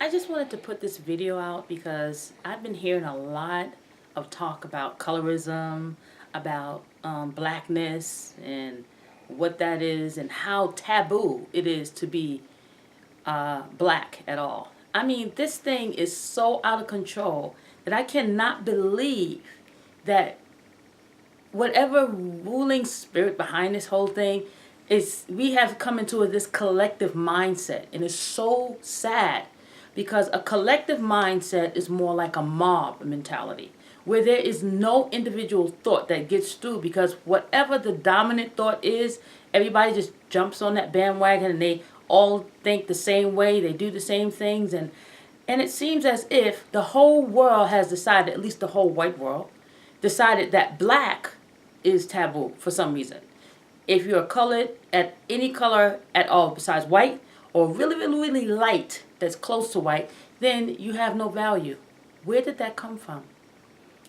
I just wanted to put this video out because I've been hearing a lot of talk about colorism, about blackness and what that is and how taboo it is to be black at all. I mean, this thing is so out of control that I cannot believe that whatever ruling spirit behind this whole thing is, we have come into this collective mindset, and it's so sad because a collective mindset is more like a mob mentality where there is no individual thought that gets through, because whatever the dominant thought is, everybody just jumps on that bandwagon and they all think the same way, they do the same things, and it seems as if the whole world has decided, at least the whole white world decided, that black is taboo for some reason. If you're colored at any color at all besides white, or really, really, really light that's close to white, then you have no value. Where did that come from?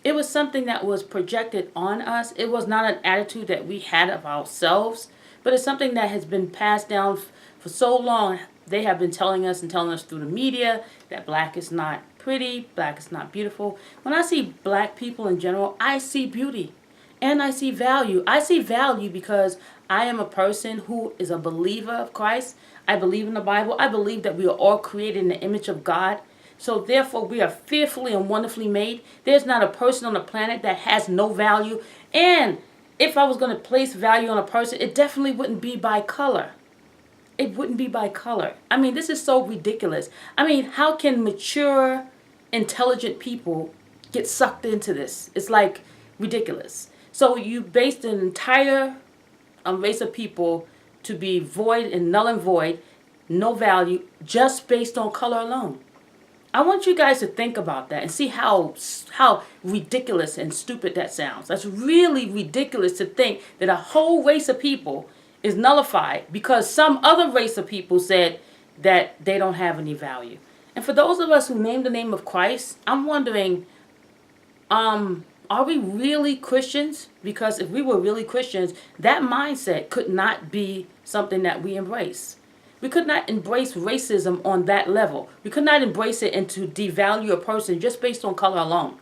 It was something that was projected on us. It was not an attitude that we had of ourselves, but it's something that has been passed down for so long. They have been telling us through the media that black is not pretty, black is not beautiful. When I see black people in general, I see beauty. And I see value. I see value because I am a person who is a believer of Christ. I believe in the Bible. I believe that we are all created in the image of God. So therefore, we are fearfully and wonderfully made. There's not a person on the planet that has no value. And if I was going to place value on a person, it definitely wouldn't be by color. It wouldn't be by color. I mean, this is so ridiculous. I mean, how can mature, intelligent people get sucked into this? It's like ridiculous. So you based an entire race of people to be void and null and void, no value, just based on color alone. I want you guys to think about that and see how ridiculous and stupid that sounds. That's really ridiculous to think that a whole race of people is nullified because some other race of people said that they don't have any value. And for those of us who name the name of Christ, I'm wondering, are we really Christians? Because if we were really Christians, that mindset could not be something that we embrace. We could not embrace racism on that level. We could not embrace it and to devalue a person just based on color alone.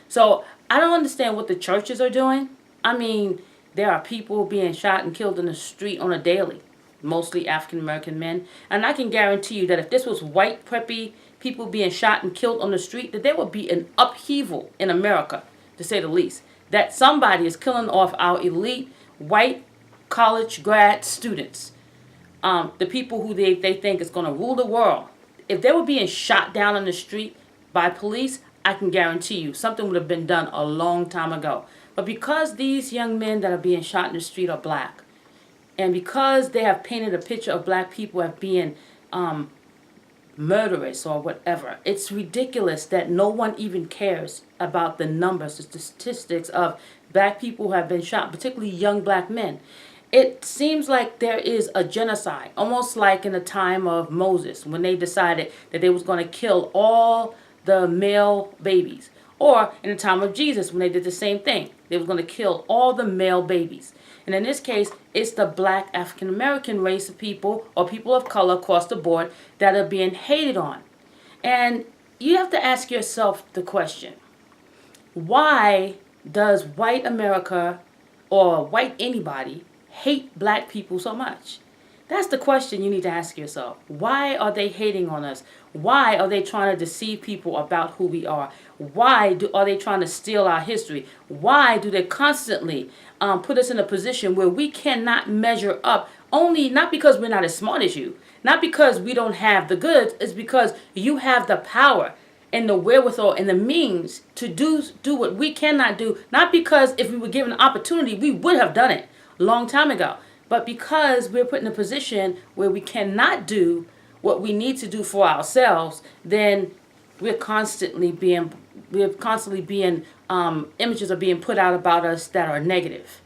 So I don't understand what the churches are doing. I mean, there are people being shot and killed in the street on a daily, mostly African American men. And I can guarantee you that if this was white, preppy people being shot and killed on the street, that there would be an upheaval in America, to say the least. That somebody is killing off our elite white college grad students. The people who they think is going to rule the world. If they were being shot down on the street by police, I can guarantee you something would have been done a long time ago. But because these young men that are being shot in the street are black, and because they have painted a picture of black people as being murderous or whatever, it's ridiculous that no one even cares about the numbers, the statistics of black people who have been shot, particularly young black men. It seems like there is a genocide, almost like in the time of Moses when they decided that they was going to kill all the male babies. Or in the time of Jesus when they did the same thing. They was going to kill all the male babies. And in this case, it's the black African American race of people or people of color across the board that are being hated on. And you have to ask yourself the question, why does white America or white anybody hate black people so much? That's the question you need to ask yourself. Why are they hating on us? Why are they trying to deceive people about who we are? Why are they trying to steal our history? Why do they constantly put us in a position where we cannot measure up? Only not because we're not as smart as you, not because we don't have the goods, it's because you have the power and the wherewithal and the means to do what we cannot do. Not because if we were given an opportunity, we would have done it a long time ago. But because we're put in a position where we cannot do what we need to do for ourselves, then we're constantly being images are being put out about us that are negative.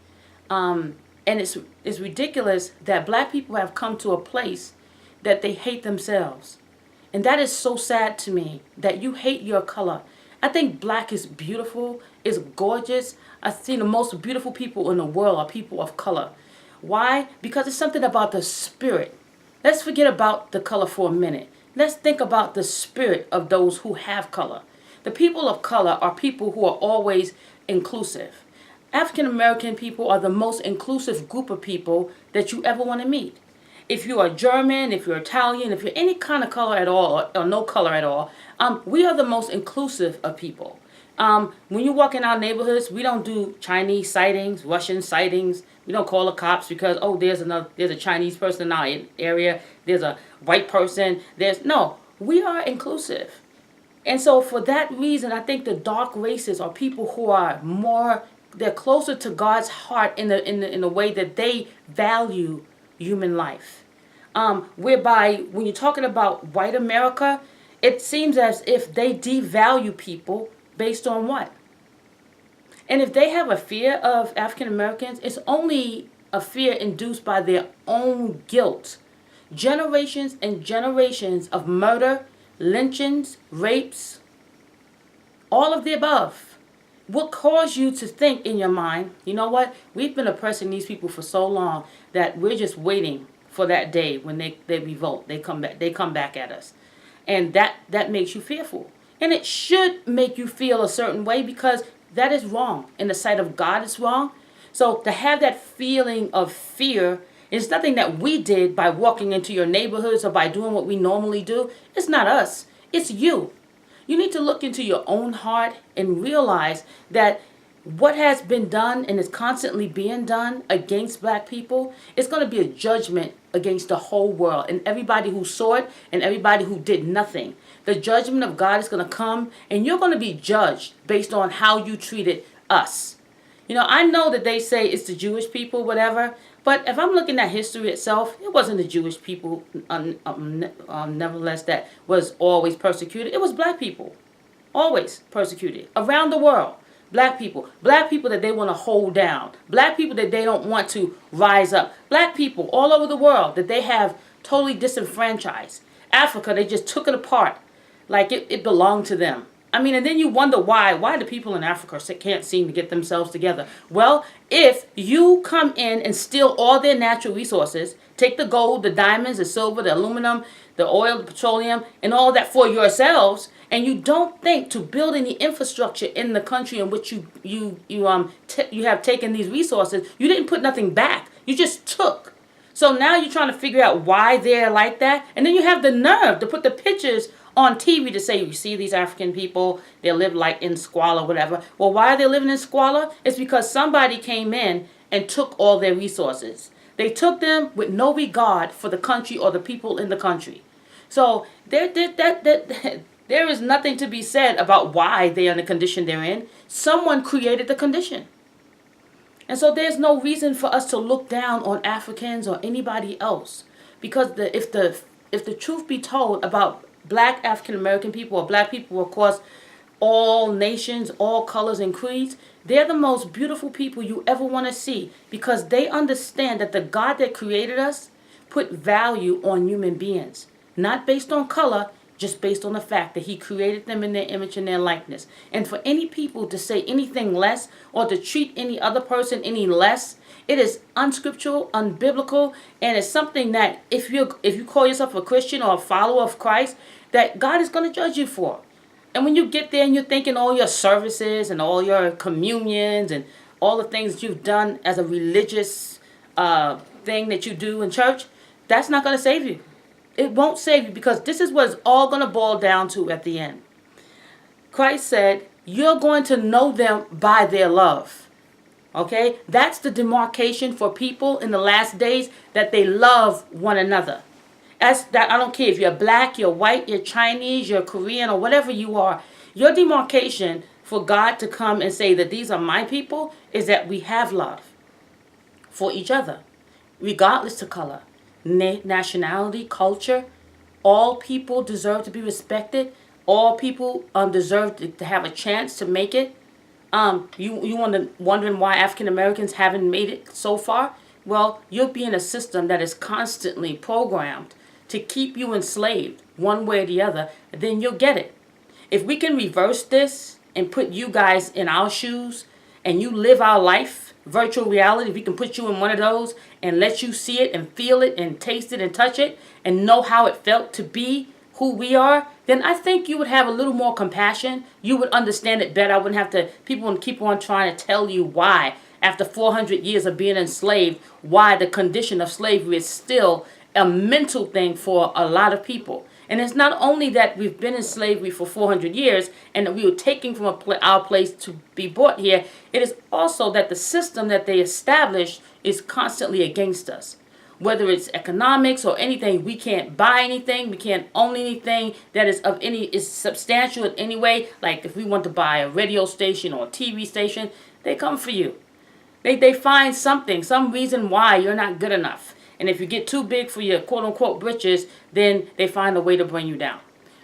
And it's ridiculous that black people have come to a place that they hate themselves. And that is so sad to me, that you hate your color. I think black is beautiful, it's gorgeous. I see the most beautiful people in the world are people of color. Why? Because it's something about the spirit. Let's forget about the color for a minute. let's think about the spirit of those who have color. The people of color are people who are always inclusive. African American people are the most inclusive group of people that you ever want to meet. If you are German, if you're Italian, if you're any kind of color at all, or no color at all, we are the most inclusive of people. When you walk in our neighborhoods, we don't do Chinese sightings, Russian sightings. We don't call the cops because, oh, there's a Chinese person in our area, there's a white person. No, we are inclusive. And so for that reason, I think the dark races are people who are they're closer to God's heart in the way that they value human life. Whereby when you're talking about white America, it seems as if they devalue people based on what? And if they have a fear of African Americans, it's only a fear induced by their own guilt. Generations and generations of murder, lynchings, rapes, all of the above will cause you to think in your mind, you know what? We've been oppressing these people for so long that we're just waiting for that day when they revolt. They come back at us. And that makes you fearful. And it should make you feel a certain way because that is wrong. In the sight of God, it's wrong. So to have that feeling of fear is nothing that we did by walking into your neighborhoods or by doing what we normally do. It's not us. It's you. You need to look into your own heart and realize that what has been done and is constantly being done against black people, it's going to be a judgment against the whole world and everybody who saw it and everybody who did nothing. The judgment of God is going to come and you're going to be judged based on how you treated us. You know, I know that they say it's the Jewish people, whatever, but if I'm looking at history itself, it wasn't the Jewish people, nevertheless, that was always persecuted. It was black people, always persecuted around the world. Black people that they want to hold down, black people that they don't want to rise up, black people all over the world that they have totally disenfranchised. Africa, they just took it apart like it belonged to them. I mean, and then you wonder why the people in Africa can't seem to get themselves together. Well, if you come in and steal all their natural resources, take the gold, the diamonds, the silver, the aluminum, the oil, the petroleum, and all that for yourselves, and you don't think to build any infrastructure in the country in which you have taken these resources, you didn't put nothing back. You just took. So now you're trying to figure out why they're like that, and then you have the nerve to put the pictures on TV to say, you see these African people, they live like in squalor, whatever. Well, why are they living in squalor? It's because somebody came in and took all their resources. They took them with no regard for the country or the people in the country. So there is nothing to be said about why they are in the condition they're in. Someone created the condition. And so there's no reason for us to look down on Africans or anybody else. Because if the truth be told about black African American people or black people across all nations, all colors and creeds, they're the most beautiful people you ever want to see because they understand that the God that created us put value on human beings, not based on color, just based on the fact that he created them in their image and their likeness. And for any people to say anything less or to treat any other person any less, it is unscriptural, unbiblical, and it's something that if you call yourself a Christian or a follower of Christ, that God is going to judge you for. And when you get there and you're thinking all your services and all your communions and all the things that you've done as a religious thing that you do in church, that's not going to save you. It won't save you because this is what it's all going to boil down to at the end. Christ said, you're going to know them by their love. Okay? That's the demarcation for people in the last days, that they love one another. I don't care if you're black, you're white, you're Chinese, you're Korean, or whatever you are. Your demarcation for God to come and say that these are my people is that we have love for each other, regardless of color, nationality, culture. All people deserve to be respected. All people deserve to have a chance to make it. Wondering why African Americans haven't made it so far? Well, you'll be in a system that is constantly programmed to keep you enslaved one way or the other, then you'll get it. If we can reverse this and put you guys in our shoes and you live our life, virtual reality, if we can put you in one of those and let you see it and feel it and taste it and touch it and know how it felt to be who we are, then I think you would have a little more compassion. You would understand it better. I wouldn't have to, people wouldn't keep on trying to tell you why, after 400 years of being enslaved, why the condition of slavery is still a mental thing for a lot of people. And it's not only that we've been in slavery for 400 years and that we were taken from our place to be brought here, it is also that the system that they established is constantly against us. Whether it's economics or anything, we can't buy anything, we can't own anything that is substantial in any way. Like if we want to buy a radio station or a TV station, they come for you. They find something, some reason why you're not good enough. And if you get too big for your quote-unquote britches, then they find a way to bring you down.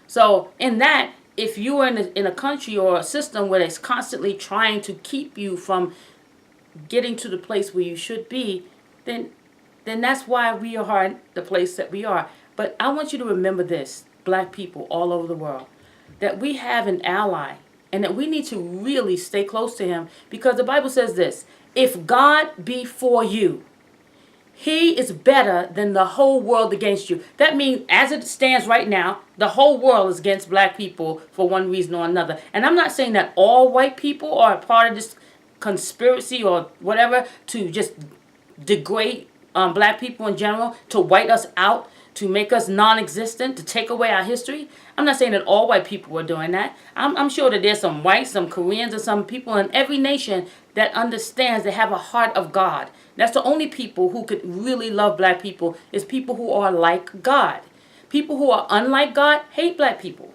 So in that, if you are in a country or a system where it's constantly trying to keep you from getting to the place where you should be, then that's why we are the place that we are. But I want you to remember this, black people all over the world, that we have an ally and that we need to really stay close to him, because the Bible says this: if God be for you, he is better than the whole world against you. That means, as it stands right now, the whole world is against black people for one reason or another. And I'm not saying that all white people are a part of this conspiracy or whatever to just degrade black people in general, to white us out, to make us non-existent, to take away our history. I'm not saying that all white people are doing that. I'm sure that there's some whites, some Koreans, and some people in every nation that understands, they have a heart of God. That's the only people who could really love black people, is people who are like God. People who are unlike God hate black people.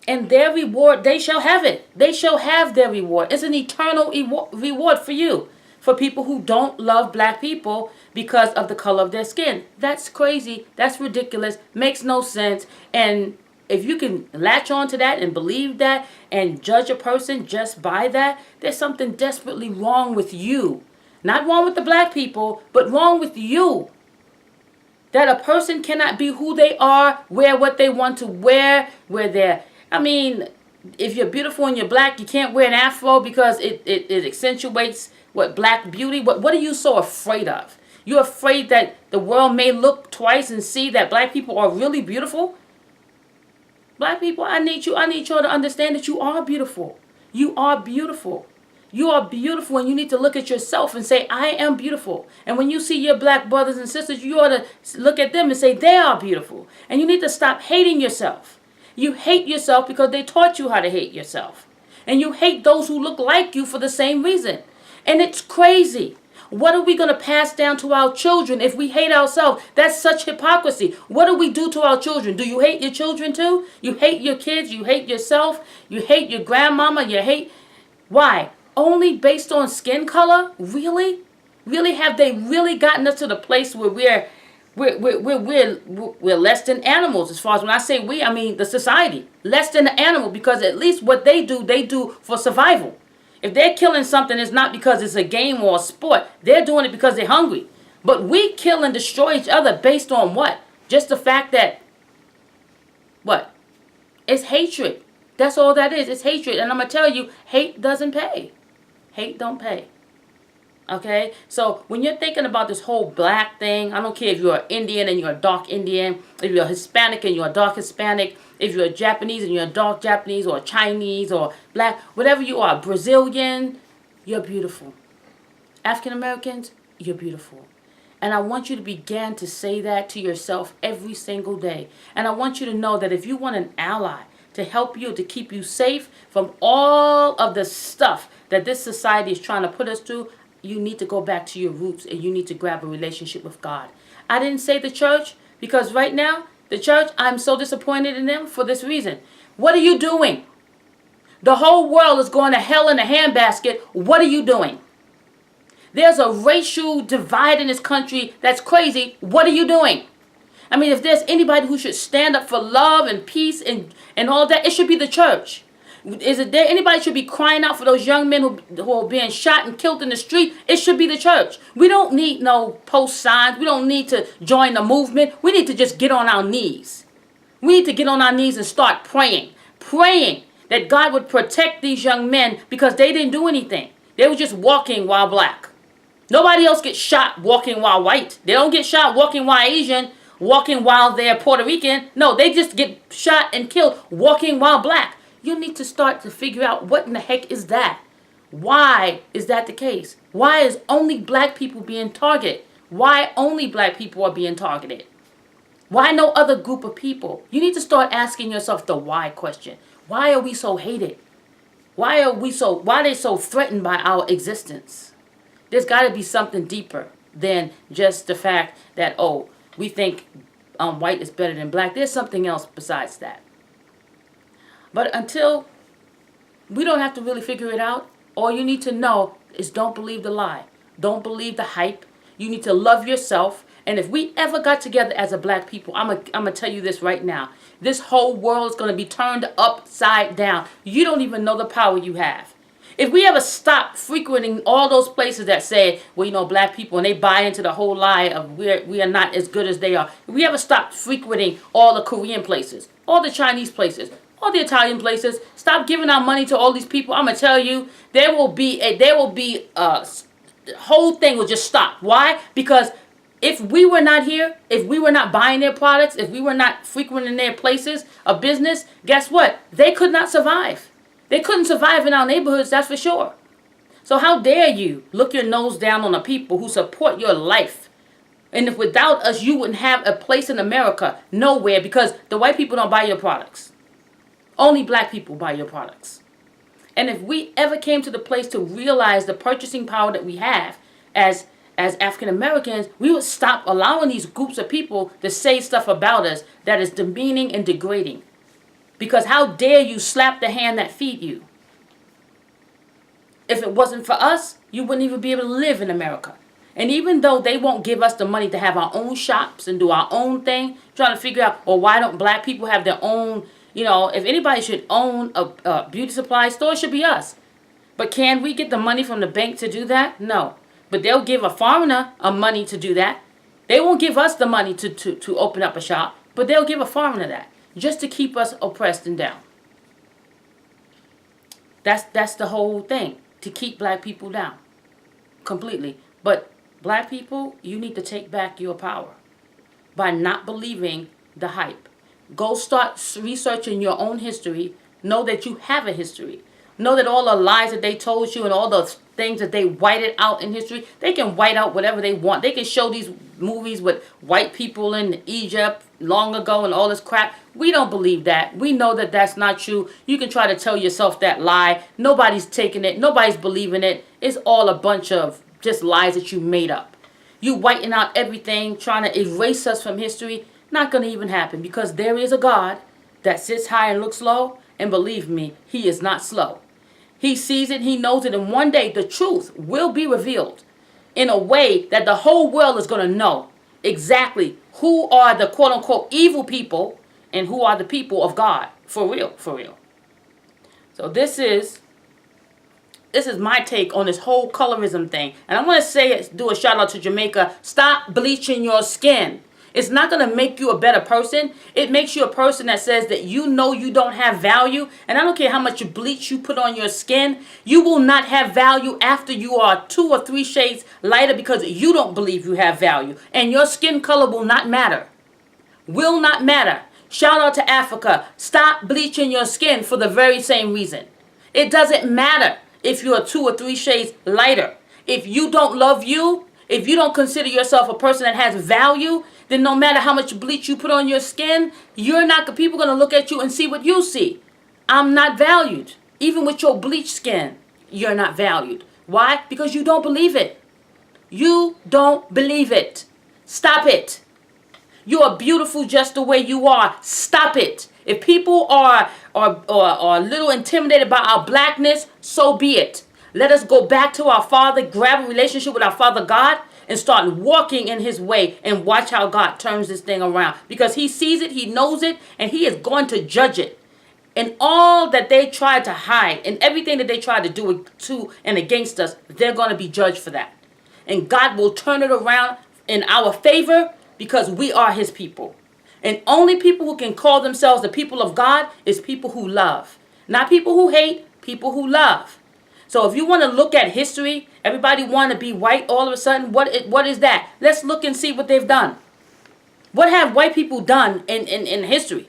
And their reward, they shall have it. They shall have their reward. It's an eternal reward for you. For people who don't love black people because of the color of their skin. That's crazy. That's ridiculous. Makes no sense. And if you can latch on to that and believe that and judge a person just by that, there's something desperately wrong with you. Not wrong with the black people, but wrong with you. That a person cannot be who they are, wear what they want to wear, if you're beautiful and you're black, you can't wear an afro because it accentuates what black beauty. What are you so afraid of? You're afraid that the world may look twice and see that black people are really beautiful? Black people, I need you to understand that you are beautiful. You are beautiful. You are beautiful, and you need to look at yourself and say, I am beautiful. And when you see your black brothers and sisters, you ought to look at them and say, they are beautiful. And you need to stop hating yourself. You hate yourself because they taught you how to hate yourself. And you hate those who look like you for the same reason. And it's crazy. What are we going to pass down to our children if we hate ourselves? That's such hypocrisy. What do we do to our children? Do you hate your children too? You hate your kids? You hate yourself? You hate your grandmama? You hate... Why? Only based on skin color? Really? Really? Have they really gotten us to the place where we're less than animals? As far as when I say we, I mean the society. Less than the animal, because at least what they do for survival. If they're killing something, it's not because it's a game or a sport. They're doing it because they're hungry. But we kill and destroy each other based on what? Just the fact that, what? It's hatred. That's all that is. It's hatred. And I'm going to tell you, hate doesn't pay. Hate don't pay. Okay? So when you're thinking about this whole black thing, I don't care if you're an Indian and you're a dark Indian, if you're Hispanic and you're a dark Hispanic, if you're a Japanese and you're a dark Japanese, or Chinese or black, whatever you are, Brazilian, you're beautiful. African Americans, you're beautiful. And I want you to begin to say that to yourself every single day. And I want you to know that if you want an ally to help you, to keep you safe from all of the stuff that this society is trying to put us through, you need to go back to your roots and you need to grab a relationship with God. I didn't say the church, because right now, the church, I'm so disappointed in them for this reason. What are you doing? The whole world is going to hell in a handbasket. What are you doing? There's a racial divide in this country that's crazy. What are you doing? I mean, if there's anybody who should stand up for love and peace and all that, it should be the church. Is it there anybody should be crying out for those young men who are being shot and killed in the street? It should be the church. We don't need no post signs. We don't need to join the movement. We need to just get on our knees. We need to get on our knees and start praying. Praying that God would protect these young men, because they didn't do anything. They were just walking while black. Nobody else gets shot walking while white. They don't get shot walking while Asian. walking while they're Puerto Rican. No, they just get shot and killed walking while black. You need to start to figure out what in the heck is that. Why is that the case? Why is only black people being targeted? Why only black people are being targeted? Why no other group of people? You need to start asking yourself the why question. Why are we so hated? Why are they so threatened by our existence? There's got to be something deeper than just the fact that, oh, we think white is better than black. There's something else besides that. But until we don't have to really figure it out, all you need to know is don't believe the lie. Don't believe the hype. You need to love yourself. And if we ever got together as a black people, I'm going to tell you this right now. This whole world is going to be turned upside down. You don't even know the power you have. If we ever stop frequenting all those places that say, well, you know, black people, and they buy into the whole lie of we are not as good as they are. If we ever stop frequenting all the Korean places, all the Chinese places, all the Italian places, stop giving our money to all these people, I'm going to tell you, the whole thing will just stop. Why? Because if we were not here, if we were not buying their products, if we were not frequenting their places of business, guess what? They could not survive. They couldn't survive in our neighborhoods, that's for sure. So how dare you look your nose down on the people who support your life? And if without us, you wouldn't have a place in America, nowhere, because the white people don't buy your products. Only black people buy your products. And if we ever came to the place to realize the purchasing power that we have as African Americans, we would stop allowing these groups of people to say stuff about us that is demeaning and degrading. Because how dare you slap the hand that feed you? If it wasn't for us, you wouldn't even be able to live in America. And even though they won't give us the money to have our own shops and do our own thing, trying to figure out, well, why don't black people have their own, you know, if anybody should own a beauty supply store, it should be us. But can we get the money from the bank to do that? No. But they'll give a foreigner money to do that. They won't give us the money to open up a shop, but they'll give a foreigner that just to keep us oppressed and down. That's the whole thing, to keep black people down completely. But black people, you need to take back your power by not believing the hype. Go start researching your own history. Know that you have a history. Know that all the lies that they told you and all the things that they whited out in history, they can white out whatever they want. They can show these movies with white people in Egypt long ago and all this crap. We don't believe that. We know that that's not true. You can try to tell yourself that lie. Nobody's taking it. Nobody's believing it. It's all a bunch of just lies that you made up. You whiting out everything, trying to erase us from history. Not going to even happen, because there is a God that sits high and looks low. And believe me, he is not slow. He sees it, he knows it, and one day the truth will be revealed in a way that the whole world is going to know exactly who are the quote-unquote evil people and who are the people of God. For real, for real. So this is my take on this whole colorism thing. And I want to do a shout out to Jamaica. Stop bleaching your skin. It's not going to make you a better person. It makes you a person that says that you know you don't have value. And I don't care how much bleach you put on your skin. You will not have value after you are 2 or 3 shades lighter, because you don't believe you have value. And your skin color will not matter. Will not matter. Shout out to Africa. Stop bleaching your skin for the very same reason. It doesn't matter if you are 2 or 3 shades lighter. If you don't love you, if you don't consider yourself a person that has value, then no matter how much bleach you put on your skin, people are going to look at you and see what you see. I'm not valued. Even with your bleached skin, you're not valued. Why? Because you don't believe it. You don't believe it. Stop it. You are beautiful just the way you are. Stop it. If people are a little intimidated by our blackness, so be it. Let us go back to our Father, grab a relationship with our Father God, and start walking in his way, and watch how God turns this thing around. Because he sees it, he knows it, and he is going to judge it. And all that they tried to hide, and everything that they tried to do to and against us, they're going to be judged for that. And God will turn it around in our favor, because we are his people. And only people who can call themselves the people of God is people who love. Not people who hate, people who love. So if you want to look at history, everybody want to be white all of a sudden. What is that? Let's look and see what they've done. What have white people done in history?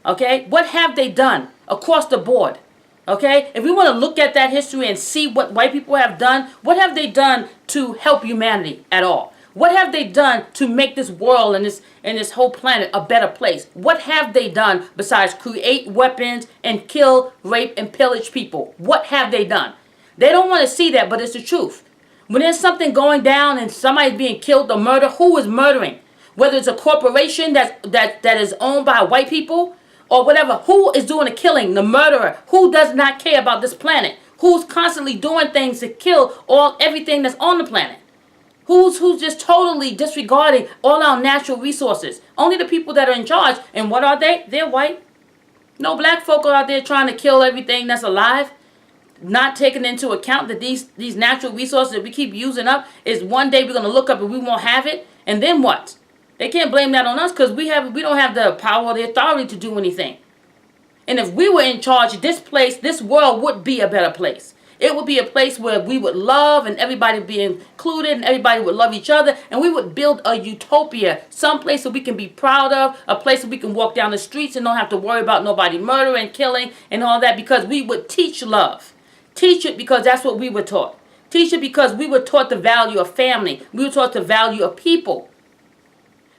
Okay? What have they done across the board? Okay? If we want to look at that history and see what white people have done, what have they done to help humanity at all? What have they done to make this world and this whole planet a better place? What have they done besides create weapons and kill, rape, and pillage people? What have they done? They don't want to see that, but it's the truth. When there's something going down and somebody's being killed or murdered, who is murdering? Whether it's a corporation that is owned by white people or whatever, who is doing the killing, the murderer? Who does not care about this planet? Who's constantly doing things to kill everything that's on the planet? Who's just totally disregarding all our natural resources? Only the people that are in charge. And what are they? They're white. No black folk are out there trying to kill everything that's alive, not taking into account that these natural resources that we keep using up is one day we're going to look up and we won't have it. And then what? They can't blame that on us because we don't have the power or the authority to do anything. And if we were in charge, this world would be a better place. It would be a place where we would love and everybody would be included and everybody would love each other. And we would build a utopia, some place that we can be proud of, a place that we can walk down the streets and don't have to worry about nobody murdering, killing, and all that, because we would teach love. Teach it because that's what we were taught. Teach it because we were taught the value of family. We were taught the value of people.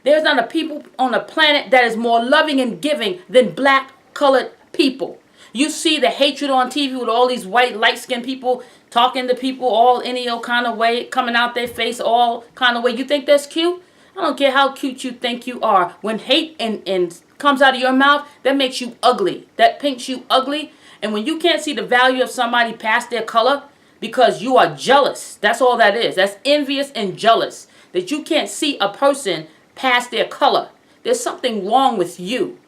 There's not a people on the planet that is more loving and giving than black colored people. You see the hatred on TV with all these white, light-skinned people talking to people all any old kind of way, coming out their face all kind of way. You think that's cute? I don't care how cute you think you are. When hate and comes out of your mouth, that makes you ugly. That paints you ugly. And when you can't see the value of somebody past their color because you are jealous, that's all that is. That's envious and jealous. That you can't see a person past their color. There's something wrong with you.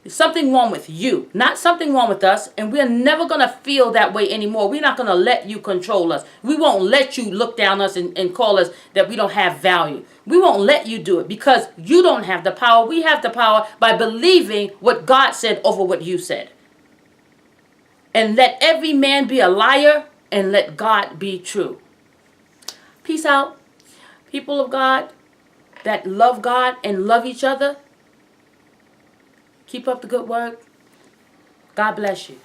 There's something wrong with you, not something wrong with us, and we're never going to feel that way anymore. We're not going to let you control us. We won't let you look down us and call us that we don't have value. We won't let you do it because you don't have the power. We have the power by believing what God said over what you said. And let every man be a liar and let God be true. Peace out, people of God that love God and love each other. Keep up the good work. God bless you.